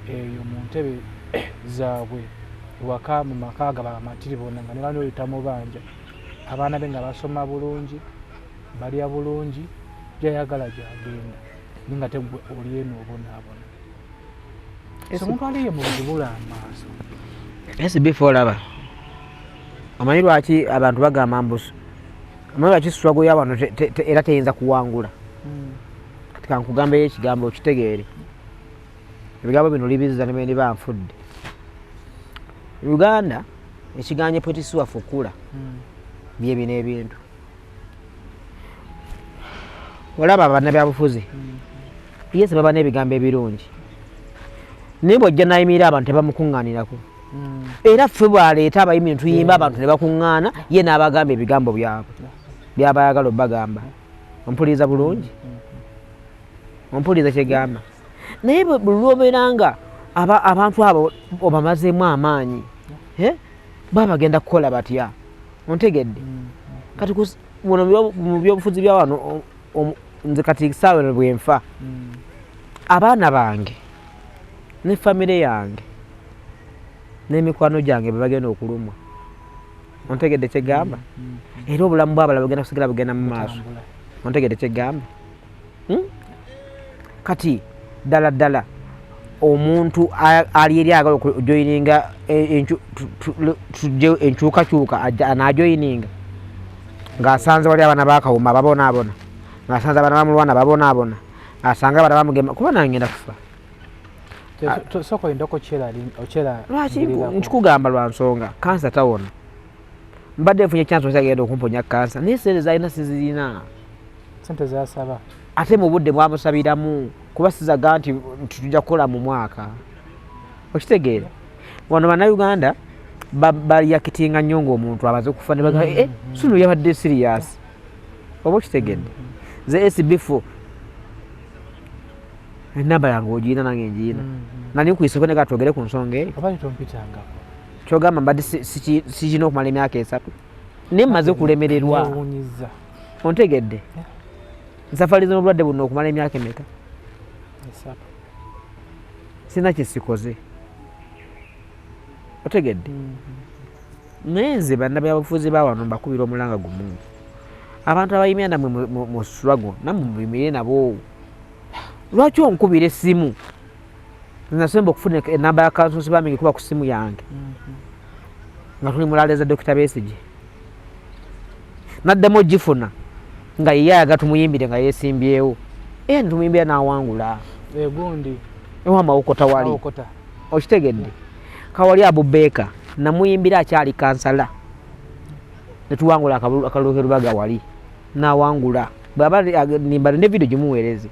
eyo mu ntebe zaabwe waka mu maka gabamatiri bonna nga ne bano oyitamu banja abaana be nga basoma bulungi balya bulungi gyayagala gyagenda ninga te oli eno obonaabona so omuntu aliye mu buzibula amaaso SB4 laba amanyi lwaki abantu bagamba mbusu amanyi lwaki struggle y'abantu era teyinza kuwangula kati kankugambeyo ekigambo okitegeere ebigambo bino libizza ne bandi banfudde Uganda ekiganye potisiwa fukula bye bino ebintu olaba abannabyabufuzi yesi baba n'ebigambo ebirungi naye bw'ojja n'ayimira abantu tebamukuŋŋaanirako era ffe bw'aleeta abayimi tuyimba abantu ne bakuŋŋaana ye n'abagamba ebigambo byabwe byaba ayagala obbagamba ompuliriza bulungi ompuliriza kyegamba naye lwobeeranga abantu abo obamazeemu amaanyi baba bagenda kukola batya ontegedde kati mu byobufuzi bya wano nze kati saawe bwenfa abaana bange ne famire yange n'emikwano gyange bwe bagenda okulumwa ontegedde kyegamba era obulamu bwabala bugenda kusigala bugenda mu maaso ontegedde kyegamba kati ddala omuntu ali eri agala okujoyininga enkyukakyuka anaajoyininga ng'asanze wali abaana bakawuma babonaabona ng'asanze abaana bamulwana babonaabona asanga abaana bamugema kuba nangenda kufa lwaki nkikugamba lwa nsonga kansa tawona mbadde nfunye kyansi kyagenda okumponya kansa naye sente zalina sizirina sente zasaba ate mu budde mwamusabiramu kuba sizaga nti tujja kukola mu mwaka okitegeera wano bannayuganda baliyakitinga nnyo ng'omuntu abaze okufa ne bagamba suno yabadde siriyasi oba okitegedde ze SB4 enamba yange ogiina nange ngiina nani nkuyiseko ne gatwogere ku nsonga eyo kyogamba mbadde sikirina okumala emyaka 3 naye mmaze okulemererwa ontegedde nsafaliza n'obulwadde buno okumala emyaka emeka sina kyesikoze otegedde naye nze bannabyabufuzi ba wano mbakubira omulanga gumu abantu abayimira namwe mu struggle namwe mubimire nabo lwaki onkubira essimu nasemba okufuna enamba ya kansosi bamingi kuba ku ssimu yange nga tuli mulaleeza Dr. Besigye naddemu ogifuna nga ye ayaga tumuyimbire nga yeesimbyewo era netumuyimbira n'awangula egundi ewa mawokota wali okitegedde kawali abubeeka namuyimbira akyali kansala netuwangula akalulu kerubaga wali n'awangula bwaba nimba ne video gimuweereze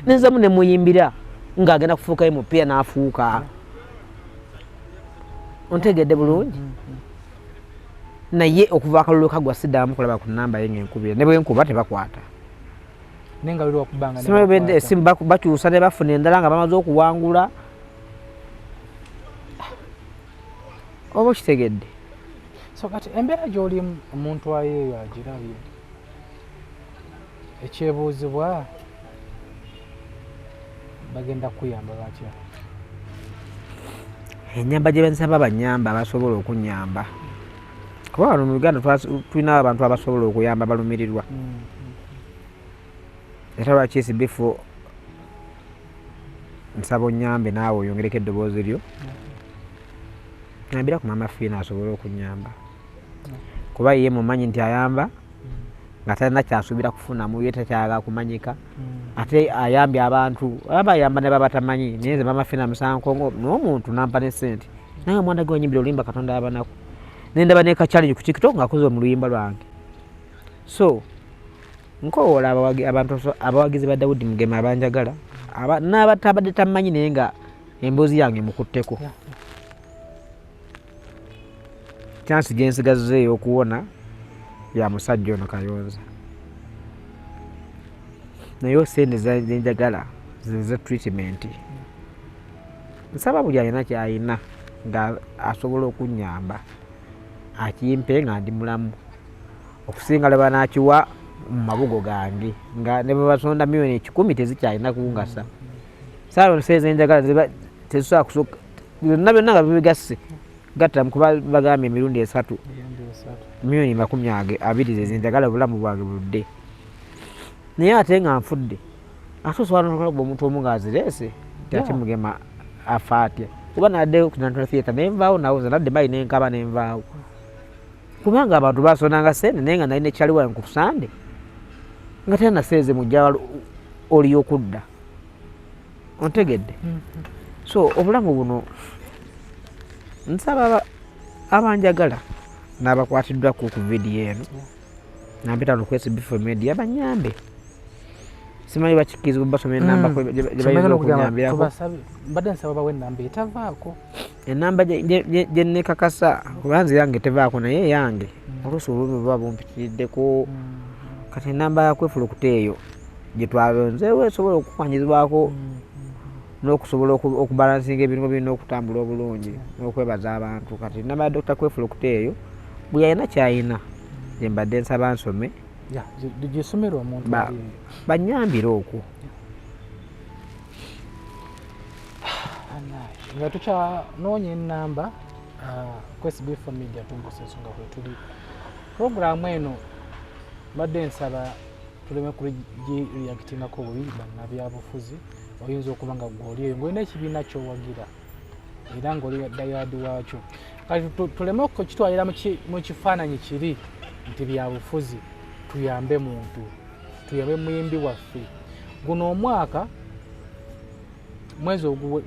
nenzamu nemuyimbira ng'agenda kufuukayo mupiira n'afuuka ontegedde bulungi naye okuva akalulu kagwa siddamu kulaba ku namba ye ng'enkubira ne bwenkuba tebakwata simu bakyusa ne bafuna endala nga bamaze okuwangula oba okitegedde so kati embeera gy'oli omuntu ayeeyo agirabye ekyebuuzibwa bagenda kuyamba batya enyamba gye bensaba banyamba basobola okunyamba kuba wano mu Uganda tulina abantu abasobola okuyamba balumirirwa era lwaki SB4 nsaba onyambe naawe oyongereko eddoboozi lyo nyambira ku mama fiina asobole okunyamba kuba ye mumanyi nti ayamba nga talina kyasuubira kufunamu ye takyagala kumanyika ate ayambye abantu abayamba ne baba tamanyi naye nze mama fiina musankongo n'omuntu nampa ne sente naye omwana gwe onyimbira olimba Katonda abanaku nendaba ne ka-challenge ku TikTok ng'akoze mu luyimba lwange so nkowoola abantu abawagizi ba Daudi Mugema abanjagala n'abatabadde tamanyi naye nga emboozi yange mukutteko chansi gyensigazizeeyo okuwona ya musajja ono Kayonza naye sente zenjagala ze treatment nsaba buli alina kyalina nga asobola okunyamba akimpe nga ndi mulamu okusinga lwe banaakiwa mu mabugo gange nga ne bwe basonda milioni 10 tezikyalina kungasa saawa sente zenjagala tezisobola kusooka byonna nga bibigasse gatta kuba bagambye emirundi 3 milioni 20 zezenjagala obulamu bwange buludde naye ate nga nfudde ate osobola n'okulaba omuntu omu ng'azireese ati Mugema afa atya kuba naddeyo ku National Theatre nenvaawo nawoza nadde mbayi nenkaba nenvaawo kubanga abantu basonanga sente naye nga nalina ekyaliwa ku Sande nga tena naseeze mujja oli okudda ontegedde so obulamu buno nsaba abanjagala n'abakwatiddwa ku vidiyo eno nampita no ku SB4 Media banyambe simanyi bakikirizibwa basoma enamba gye bayinza okunyambirako mbadde nsaba bawe enamba etavaako enamba gye nekakasa kubanze yange tevaako naye yange oluusi olulumi buba bumpitiriddeko kati enamba yakwefulukuta eyo gye twalonzeewo esobola okukwanyizibwako n'okusobola okubalansinga ebintu birina okutambula obulungi n'okwebaza abantu kati enamba ya Dr. Kwefulukuta eyo buli alina kyayina gye mbadde nsaba nsome gyesomera omuntu banyambire okwo nga tukyanoonya enamba ku SB4 Media Tuggussa Enssonga kwetuli puroguramu eno mbadde nsaba tuleme kugireactingako bubi bannabyabufuzi oyinza okuba nga gwoli eyo ng'olina ekibiina kyowagira era ng'oli dayadi waakyo kati tuleme okukitwalira mu kifaananyi kiri nti byabufuzi tuyambe muntu tuyambe muyimbi waffe guno omwaka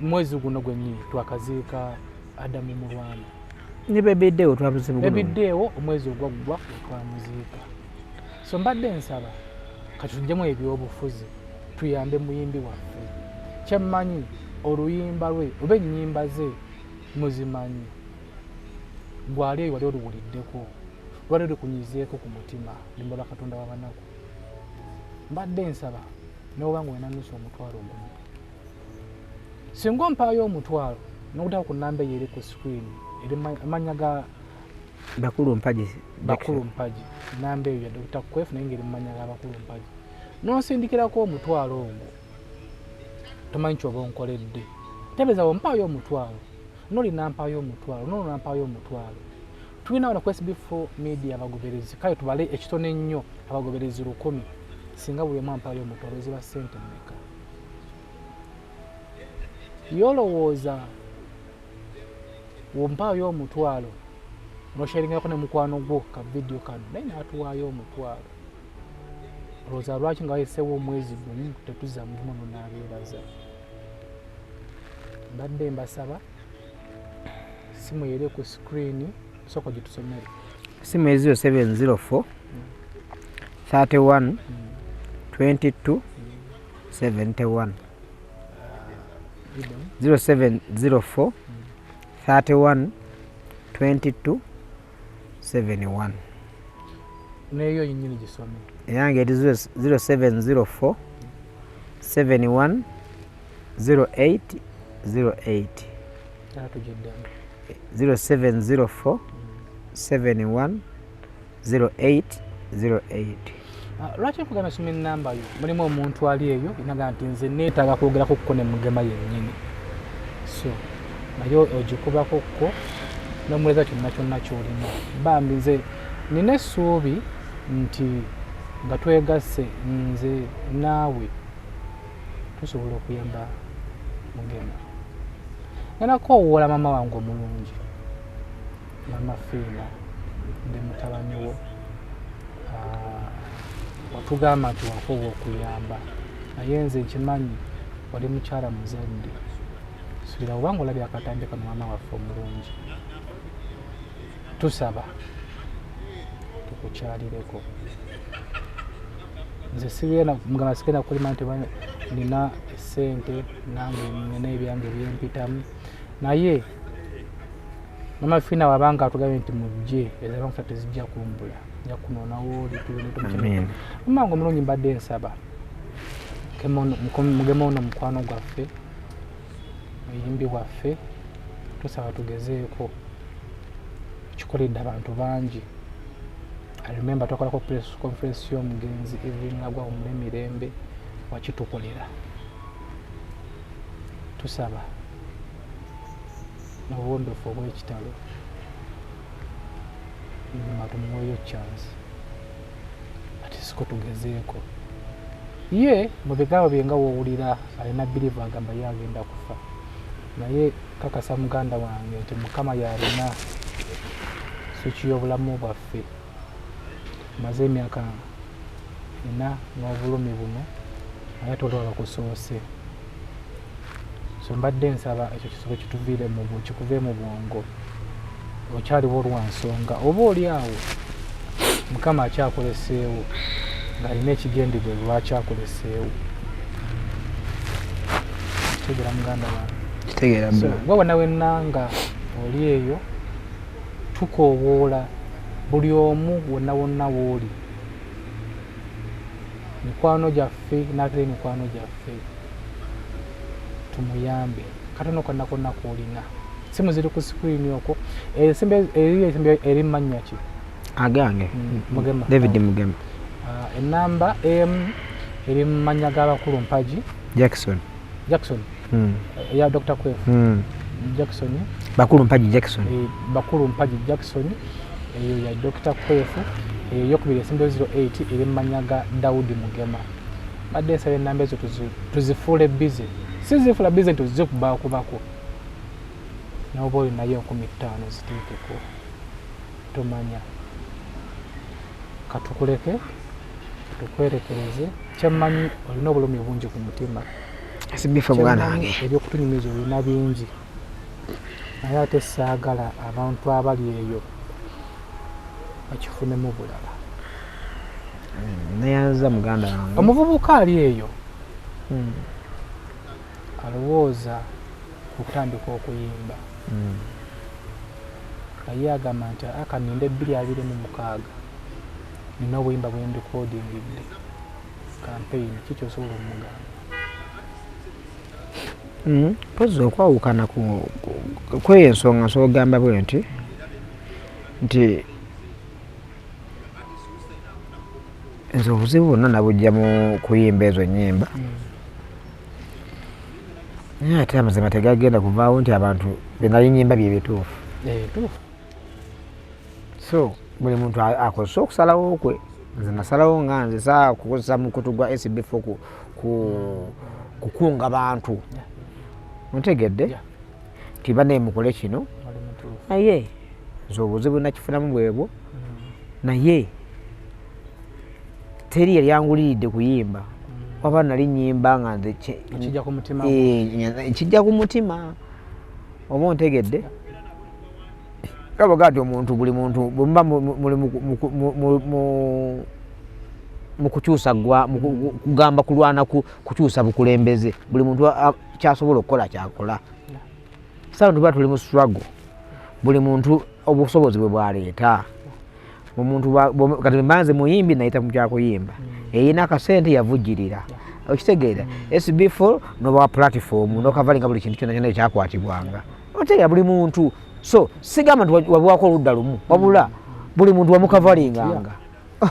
mwezi guno gwennyini twakaziika Adamu mu Rwanda ne bebiddeewo ebiddeewo omwezi ogwaggwa twamuziika so mbadde nsaba kati tujjemu ebyobufuzi tuyambe muyimbi waffe kyemmanyi oluyimba lwe oba ennyimba ze muzimanyi gwali eyo wali oluwuliddeko lwali lukunyizeeko ku mutima limba lwa Katonda w'abanaku mbadde nsaba n'oba nga olina nusu omutwalo gumu singa ompaayo omutwalo n'okutaba ku nnamba eyo eri ku screen eri amanya ga bakulu mpagi nnamba eyo ya Dr. Kwefu naye ngeri mumanya ga bakulu mpagi n'onsindikirako omutwalo ogwo tomanyi kyoba onkoledde tebeeza ompaayo omutwalo n'olinampaayo omutwalo n'olinampaayo omutwalo tulina wano ku SB4 Media abagoberezi kale tubale ekitono ennyo abagoberezi 100 singa buli omu ampaayo omutwalo ziba ssente mmeka yolowooza wompaayo omutwalo nosharingako ne mukwano gwo ka vidiyo kano naye naatuwaayo omutwalo olowooza lwaki nga wayiseewo omwezi gumu tetuzza mulimu n'abeebaza mbadde mbasaba simu yeri ku screen soko gitusomere simu 0704 31 22 71 0704 31 22 71 neyo yinyini gisome eyange eti 0704 71 08 08 0704 71 08 08 lwaki nkugana soma enamba yo mulimu omuntu ali eyo inaga nti nze neetaaga kwogerako kuko ne Mugema yennyini so naye ogikubako kko n'omuleeza kyonna kyolina bambi nze nina essuubi nti nga twegasse nze naawe tusobola okuyamba Mugema nganako owola mama wange omulungi mama Fiina ndi mutabani wo watugamba nti wakowa okuyamba naye nze nkimanyi wali mukyala muzadde subira obanga olabye akatambi kano mama waffe omulungi tusaba tukukyalireko nze sigenda Mugema sigenda kulima nti nina essente nange nina ebyange byempitamu naye mama Fiina wabanga atugambye nti mujje ezabankusa tezijja kumbula nja kunonawo oli mama omulungi mbadde nsaba Mugema ono mukwano gwaffe muyimbi waffe tusaba tugezeeko kikoledde abantu bangi remember twakolako press conference y'omugenzi evinagwa omulemirembe wakitukolera tusaba n'obwombefu obw'ekitalo nyuma tumuweeyo chance ati siko tugezeeko ye mu bigambo bye nga woowulira alina bilivu agamba ye agenda kufa naye kakasa muganda wange nti Mukama yalina swiki y'obulamu bwaffe maze emyaka 4 n'obulumi buno naye tolwala kusoose so mbadde nsaba ekyo kisobo kituviire kikuve mu bwongo okyaliwo olwansonga oba oli awo Mukama akyakoleseewo ng'alina ekigendererwa lwaki akoleseewo. Kitegeera muganda wange? Kitegeera So gwe wonna wenna nga oli eyo tukoowoola buli omu wonna wonna w'oli, mikwano gyaffe n'atari mikwano gyaffe, tumuyambe katono konna konna k'olina. Simu ziri ku screen okwo. Esimbe eri mannya ki? Agange Mugema. David Mugema. Enamba eri mannya g'abakulu mpaji Jackson. Ya Dr. Kwefu. Jackson. Bakulu mpaji Jackson. Bakulu mpaji Jackson. Eyo ya Dr. Kwefu. Yokubiri esimbe 08 eri mannya ga Daudi Mugema. Badde nsaba enamba ezo tuzifuule busy. Sizifuula busy tuzikubako. N'oba oli nayo 15 ziteekeko. Tomanya. Katukuleke, tukwerekereze. Kyammanyi olina obulumi bungi ku mutima. SB4 mwana wange. Ebyokutunyumiza olina bingi. Naye ate saagala abantu abali eyo bakifunemu bulala. Nayanza muganda wange. Omuvubuka ali eyo alowooza okutandika okuyimba. Naye agamba nti akaninde 2026 nina obuyimba bwe ndikodingidde. Campaign kiki osobola omugamba? Pozi okwawukana kweyo ensonga sogamba bwe nti nze obuzibu bwonna nabujja mu kuyimba ezo nnyimba. Naye ate amazima tegagenda kuvaawo nti abantu benali nnyimba bye bituufu. So buli muntu akozesa okusalawo kwe. Nze nasalawo nga nze saa kukozesa mukutu gwa SB4 kukunga bantu. Ontegedde? Nti banne mukole kino. Naye nze obuzibu nakifunamu bwebwo. Naye teri yali yanguliridde kuyimba. Waba nali nnyimba nga nze kijja ku mutima. Oba ontegedde? Kabaga nti omuntu buli muntu bwemba muli mu kukyusa kugamba kulwana kukyusa bukulembeze, buli muntu kyasobola okukola kyakola. Sasa tuba tuli mu struggle, buli muntu obusobozi bwe bwaleeta. Omuntu kati mbanze muyimbi nayita mu kyakuyimba, eyina akasente yavujjirira. Okitegeera SB4 noba platform nokavalinga buli kintu kyonna kyonna ekyakwatibwanga. Otegeera buli muntu. So sigamba nti wabuwako oludda lumu wabula buli muntu wamukavalinganga.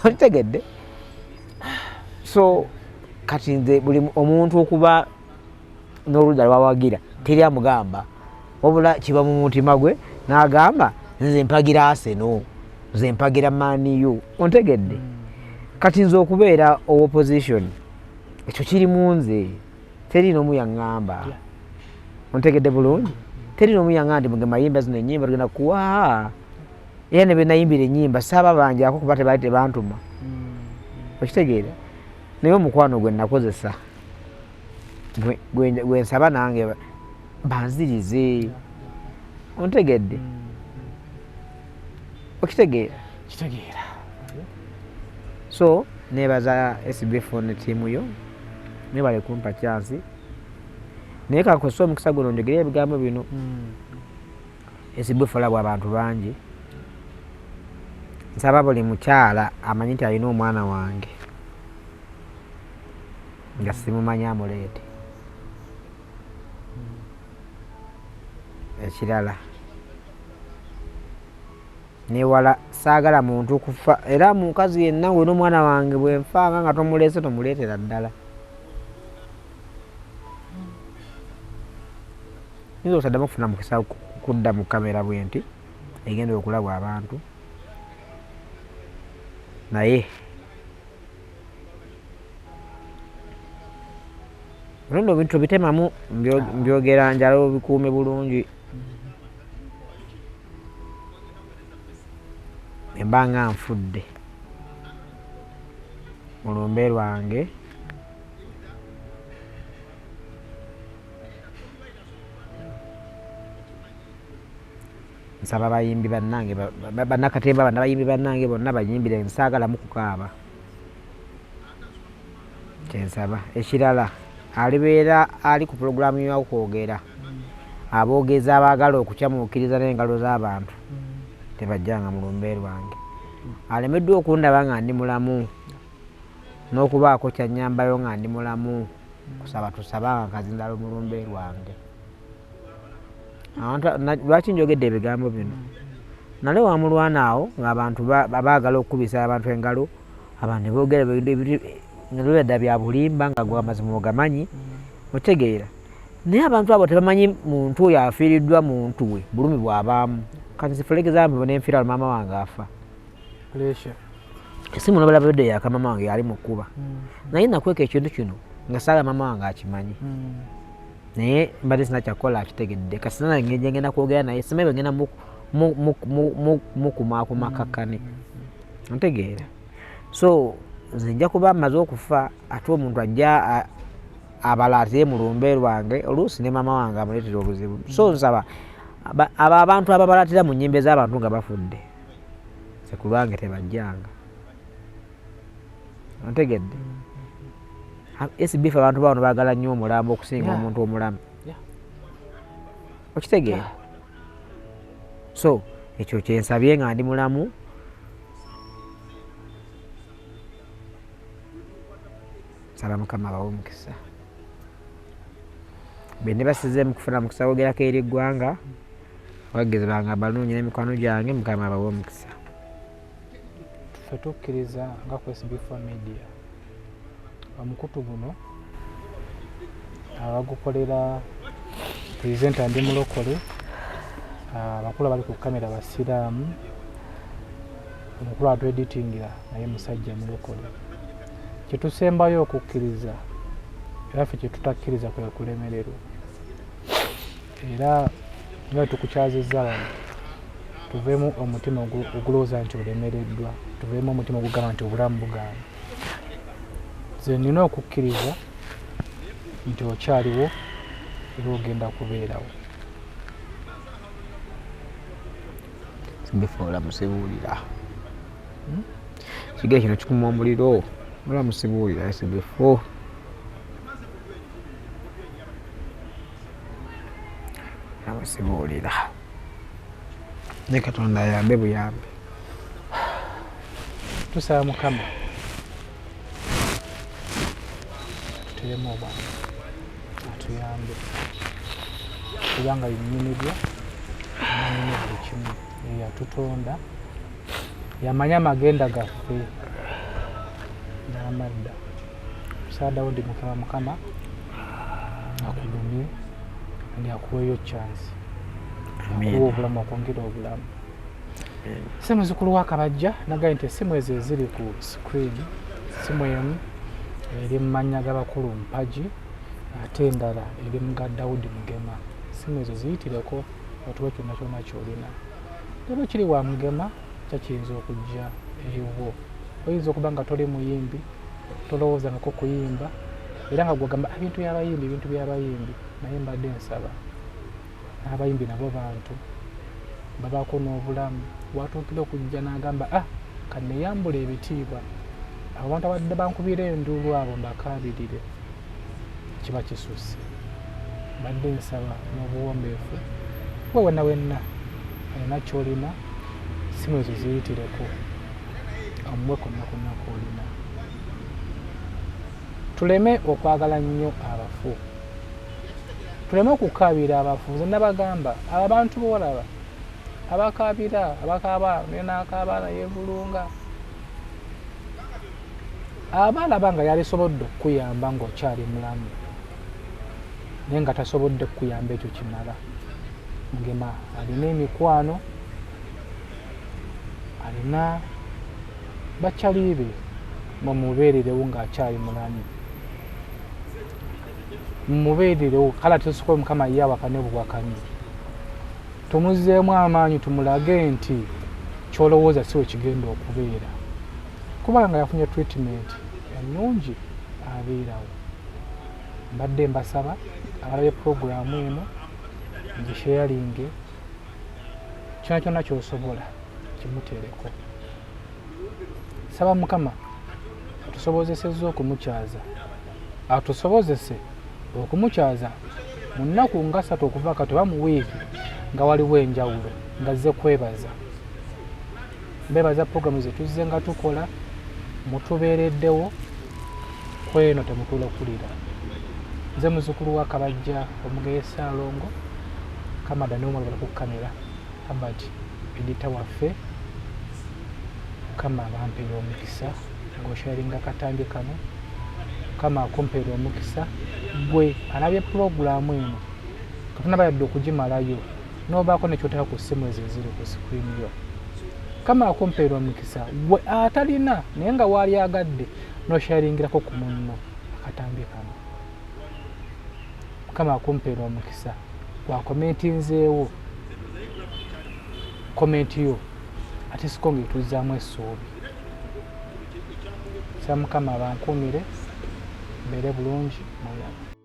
Otegedde? So kati nze buli omuntu okuba n'oludda lwawagira teri amugamba wabula kiba mu mutima gwe n'agamba nze mpagira Arsenal, nze mpagira Man U. Ontegedde? Kati nze okubeera opposition ekyo kiri mu nze, teri n'omu yaŋŋamba. Ontegedde bulungi? Teri n'omu yaŋŋamba nti Mugema yimba zino ennyimba tugenda kuwa. Era ne be nayimbira ennyimba saaba banjako kuba tebaali tebantuma. Okitegeera? Naye omukwano gwe nakozesa gwe nsaba nange banzirize. Ontegedde? Okitegeera? Kitegeera. So nebaza SB4 ne tiimu yo nebale kumpa chance. Naye kakozesa omukisa guno njogera ebigambo bino. SB4 labwa abantu bangi. Nsaba buli mukyala amanyi nti alina omwana wange nga simumanyi amuleete. Ekirala newala saagala muntu kufa, era mukazi yenna wena omwana wange bwenfanga nga tomuleese tomuleetera ddala. Nzo osaddamu okufuna mukisa kudda mu kamera bwenti egenda okulabwa abantu. Naye Rondo ebintu bitemamu mbyogera njala obikuume bulungi. Embanga nfudde mu lumbe lwange nsaba bayimbi bannange bannakatemba bana bayimbi bannange bonna bayimbire nsaagala mukukaaba kyensaba ekirala alibeera ali ku pulogulaamu y'okwogera aboogezi abaagala okukyamuukiriza n'engalo z'abantu tebajjanga mu lumbe lwange alemeddwa okundaba nga ndi mulamu n'okubaako kyannyambayo nga ndi mulamu kusaba tusabanga kazindalo mu lumbe lwange lwaki njogedde ebigambo bino nale wamulwana awo ng'abantu baagala okukubisa abantu engalo abantu ne boogera nalwedda bya bulimba nga gwe amazima ogamanyi otegeera naye abantu abo tebamanyi muntu oyo afiiriddwa muntu we bulumi bw'abaamu kati sifulegezambe nenfiira maama wange afa esimu nobalaba bedde yaka maama wange yali mukuba naye nakweka ekintu kino nga saaga maama wange akimanyi naye mbadde sina kyakola akitegedde kasi nana ngenda kwogera naye simanyi bwengenda mukumakumakakane ntegeera so nze nja kuba mmaze okufa ate omuntu ajja abalaatire mu lumbe lwange oluusi ne maama wange amuleetera obuzibu so nsaba abo abantu ababalaatira mu nnyimbe z'abantu nga bafudde se ku lwange tebajjanga ontegedde SB4 abantu bano baagala nnyo omulambo okusinga omuntu omulamu okitegeera so ekyo kyensabye nga ndi mulamu saba mukama bawe omukisa benne basizeemu kufuna mukisa wogerako eri eggwanga bagezi bange abalungi n'emikwano gyange mukama bawe omukisa ffe tukkiriza nga ku SB4 Media omukutu guno abagukolera purezenta ndi mulokole abakulu abali ku kamera basiraamu omukulu atweditingira naye musajja mulokole kyetusembayo okukkiriza era ffe kyetutakkiriza kwe kulemererwa era nga tukukyazizza wano tuveemu omutima ogulowooza nti olemereddwa tuveemu omutima ogugamba nti obulamu bugaana nze nina okukkiriza nti okyaliwo era ogenda kubeerawo SB4 olamusibuulira kiga kino kikuma omuliro olamusibuulira SB4 olamusibuulira ne Katonda ayambe buyambe tusaba mukama tuteremu obwangu atuyambe kubanga yinyumirwa amanyine buli kimu eyatutonda yamanya amagenda gaffe n'amadda tusaba Daudi mukama akulumye ndi akuweeyo chance akuwa obulamu okwongera obulamu simu zikulu wakabajja nagaye nti esimu ezo eziri ku screen simu emu eri mumanya g'abakulu mpagi ate endala eri muga Daudi Mugema simu ezo ziyitireko otuwe kyonna kyonna kyolina era kiri wa Mugema kyakiyinza okujja eriwo oyinza okuba nga toli muyimbi tolowooza nako kuyimba era nga gwagamba ebintu by'abayimbi naye mbadde nsaba abayimbi nabo bantu babaako n'obulamu watuukira okujja n'agamba kanneyambula ebitiibwa abantu abadde bankubira enduulu abo mbakaabirire kiba kisusse mbadde nsaba n'obuwombeefu we wenna olina kyolina simu ezo ziyitireko omuwe konna kwolina tuleme okwagala nnyo abafu tuleme okukaabira abafu nze nabagamba abantu boolaba abakaabira abakaaba nenakaaba yevulunga abalaba nga yalisobodde okukuyamba ng'okyali mulamu naye nga tasobodde kukuyamba ekyo kimala Mugema alina emikwano alina bakyaliibe mumubeererewo ng'akyali mulamu mumubeererewo kale tetusobola omukama ye awakane buwakanyi tumuzeemu amaanyi tumulage nti kyolowooza si we kigenda okubeera kubanga yafunye treatment ennungi abeerawo mbadde mbasaba abalabye puroguramu eno ngisharinge kyona ky'osobola kimuteereko. Saba Mukama atusobozesezza okumukyaza, atusobozese okumukyaza mu nnaku nga 3 okuva kati oba mu wiiki nga waliwo enjawulo nga zze kwebaza. Mbebaza programu ze tuzze nga tukola mutubeereddewo kweno temutuula okulira. Nze muzukulu wa Kabajja Omugeesa Alongo Kamada n'omwalo bali ku kamera Albert edita waffe kama bampeera omukisa ng'osharinga katambi kano kama akumpeera omukisa gwe alabye pulogulaamu eno katonda bayadde okugimalayo n'obaako nekyoteeka ku ssimu ezo eziri ku screen yo. Kama akumpeera omukisa gwe atalina naye nga waali agadde n'osharingirako ku munno akatambi kano. Kama akumpeera omukisa wakomentinzeewo komenti yo ate siko ng'etuzzaamu essuubi. Saba Mukama abankuumire mbeere bulungi mulaba.